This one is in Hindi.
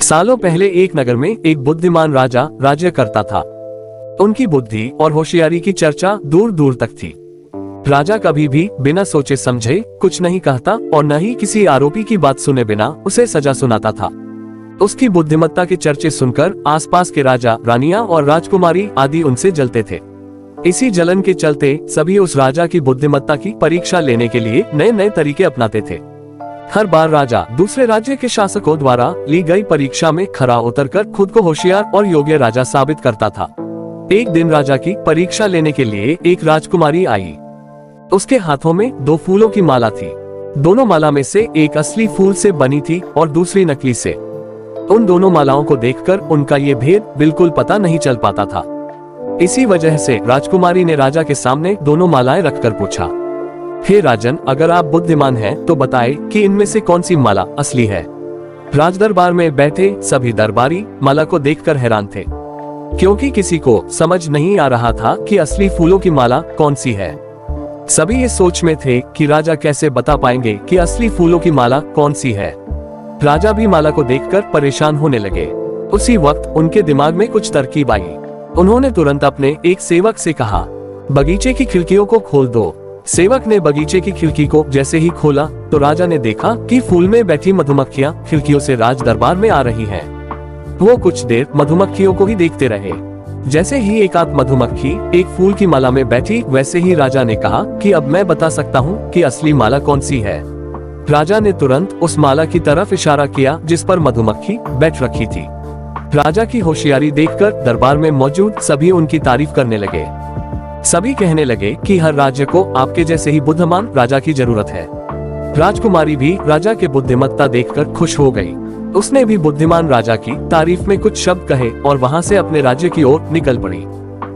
सालों पहले एक नगर में एक बुद्धिमान राजा राज्य करता था। उनकी बुद्धि और होशियारी की चर्चा दूर दूर तक थी। राजा कभी भी बिना सोचे समझे कुछ नहीं कहता और न ही किसी आरोपी की बात सुने बिना उसे सजा सुनाता था। उसकी बुद्धिमत्ता के चर्चे सुनकर आसपास के राजा, रानियां और राजकुमारी आदि उनसे जलते थे। इसी जलन के चलते सभी उस राजा की बुद्धिमत्ता की परीक्षा लेने के लिए नए नए तरीके अपनाते थे। हर बार राजा दूसरे राज्य के शासकों द्वारा ली गई परीक्षा में खरा उतरकर खुद को होशियार और योग्य राजा साबित करता था। एक दिन राजा की परीक्षा लेने के लिए एक राजकुमारी आई। उसके हाथों में 2 फूलों की माला थी। दोनों माला में से एक असली फूल से बनी थी और दूसरी नकली से। उन दोनों मालाओं को देखकर उनका ये भेद बिल्कुल पता नहीं चल पाता था। इसी वजह से राजकुमारी ने राजा के सामने दोनों मालाएं रखकर पूछा, हे राजन, अगर आप बुद्धिमान हैं तो बताएं कि इनमें से कौन सी माला असली है। राजदरबार में बैठे सभी दरबारी माला को देखकर हैरान थे, क्योंकि किसी को समझ नहीं आ रहा था कि असली फूलों की माला कौन सी है। सभी इस सोच में थे कि राजा कैसे बता पाएंगे कि असली फूलों की माला कौन सी है। राजा भी माला को देखकर परेशान होने लगे। उसी वक्त उनके दिमाग में कुछ तरकीब आई। उन्होंने तुरंत अपने एक सेवक से कहा, बगीचे की खिड़कियों को खोल दो। सेवक ने बगीचे की खिड़की को जैसे ही खोला तो राजा ने देखा कि फूल में बैठी मधुमक्खियां खिड़कियों से राज दरबार में आ रही हैं। वो कुछ देर मधुमक्खियों को ही देखते रहे। जैसे ही एक आध मधुमक्खी एक फूल की माला में बैठी, वैसे ही राजा ने कहा कि अब मैं बता सकता हूँ कि असली माला कौन सी है। राजा ने तुरंत उस माला की तरफ इशारा किया जिस पर मधुमक्खी बैठ रखी थी। राजा की होशियारी देखकर दरबार में मौजूद सभी उनकी तारीफ करने लगे। सभी कहने लगे कि हर राज्य को आपके जैसे ही बुद्धिमान राजा की जरूरत है। राजकुमारी भी राजा के बुद्धिमत्ता देखकर खुश हो गई। उसने भी बुद्धिमान राजा की तारीफ में कुछ शब्द कहे और वहां से अपने राज्य की ओर निकल पड़ी।